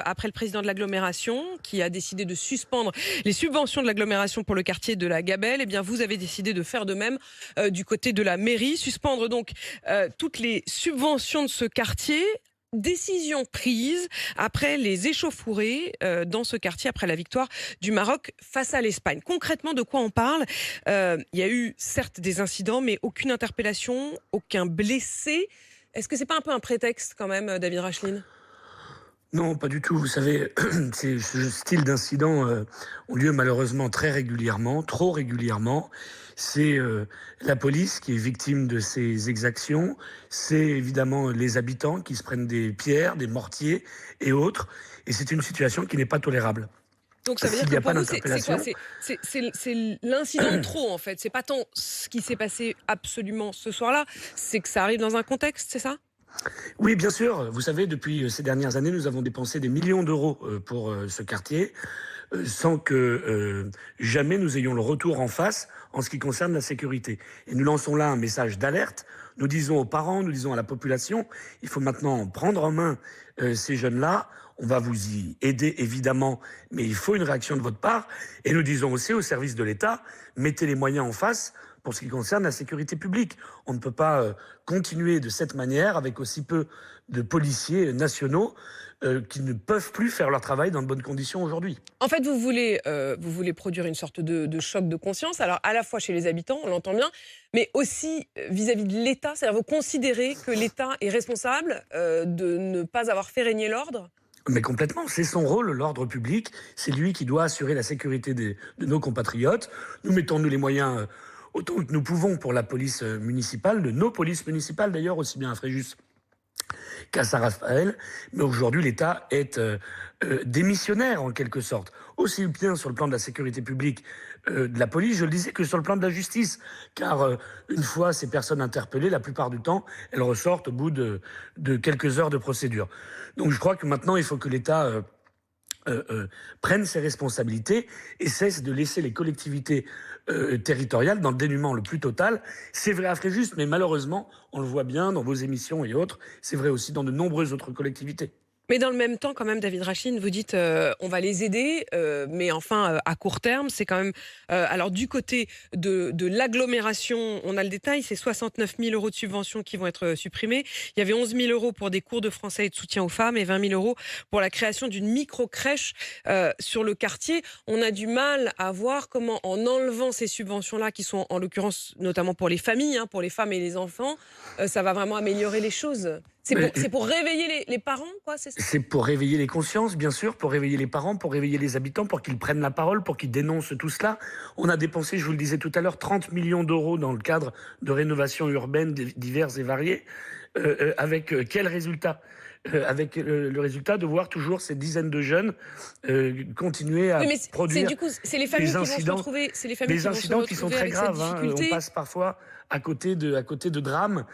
après le président de l'agglomération qui a décidé de suspendre les subventions de l'agglomération pour le quartier de la Gabelle, eh bien vous avez décidé de faire de même du côté de la mairie, suspendre donc toutes les subventions de ce quartier. Décision prise après les échauffourées dans ce quartier, après la victoire du Maroc face à l'Espagne. Concrètement, de quoi on parle? Il y a eu certes des incidents, mais aucune interpellation, aucun blessé. Est-ce que c'est pas un peu un prétexte quand même, David Rachlin? Non, pas du tout. Vous savez, ce style d'incidents ont lieu malheureusement très régulièrement, trop régulièrement. C'est la police qui est victime de ces exactions. C'est évidemment les habitants qui se prennent des pierres, des mortiers et autres. Et c'est une situation qui n'est pas tolérable. Donc ça veut dire S'il n'y que a pour pas vous, c'est quoi? d'interpellation, C'est l'incident de trop en fait. C'est pas tant ce qui s'est passé absolument ce soir-là, c'est que ça arrive dans un contexte, c'est ça? oui, bien sûr. Vous savez, depuis ces dernières années, nous avons dépensé des millions d'euros pour ce quartier, sans que jamais nous ayons le retour en face en ce qui concerne la sécurité. Et nous lançons là un message d'alerte. Nous disons aux parents, nous disons à la population, il faut maintenant prendre en main ces jeunes-là. On va vous y aider, évidemment, mais il faut une réaction de votre part. Et nous disons aussi aux services de l'État, mettez les moyens en face pour ce qui concerne la sécurité publique. On ne peut pas continuer de cette manière avec aussi peu de policiers nationaux qui ne peuvent plus faire leur travail dans de bonnes conditions aujourd'hui. En fait, vous voulez produire une sorte de choc de conscience, alors à la fois chez les habitants, on l'entend bien, mais aussi vis-à-vis de l'État. C'est-à-dire vous considérez que l'État est responsable de ne pas avoir fait régner l'ordre? Mais complètement, c'est son rôle, l'ordre public. C'est lui qui doit assurer la sécurité de nos compatriotes. Nous mettons nous les moyens autant que nous pouvons pour la police municipale, de nos polices municipales d'ailleurs, aussi bien à Fréjus qu'à Saint-Raphaël. Mais aujourd'hui, l'État est démissionnaire en quelque sorte. Aussi bien sur le plan de la sécurité publique, de la police, je le disais, que sur le plan de la justice. Car une fois ces personnes interpellées, la plupart du temps, elles ressortent au bout de quelques heures de procédure. Donc je crois que maintenant, il faut que l'État prenne ses responsabilités et cesse de laisser les collectivités territoriales dans le dénuement le plus total. C'est vrai à Fréjus, mais malheureusement, on le voit bien dans vos émissions et autres, c'est vrai aussi dans de nombreuses autres collectivités. Mais dans le même temps, quand même, David Rachlin, vous dites on va les aider, mais enfin à court terme, c'est quand même. Alors du côté de l'agglomération, on a le détail, c'est 69 000 euros de subventions qui vont être supprimés. Il y avait 11 000 euros pour des cours de français et de soutien aux femmes et 20 000 euros pour la création d'une micro-crèche sur le quartier. On a du mal à voir comment, en enlevant ces subventions-là, qui sont en l'occurrence notamment pour les familles, hein, pour les femmes et les enfants, ça va vraiment améliorer les choses. C'est pour réveiller les parents, quoi, c'est ça? C'est pour réveiller les consciences, bien sûr, pour réveiller les parents, pour réveiller les habitants, pour qu'ils prennent la parole, pour qu'ils dénoncent tout cela. On a dépensé, je vous le disais tout à l'heure, 30 millions d'euros dans le cadre de rénovations urbaines diverses et variées. Avec quel résultat? Avec le résultat de voir toujours ces dizaines de jeunes continuer à Oui, mais produire du coup, c'est les familles des qui vont se incidents, retrouver, c'est les familles des qui vont se incidents qui sont retrouver très avec cette graves. On difficulté. passe parfois à côté de drames.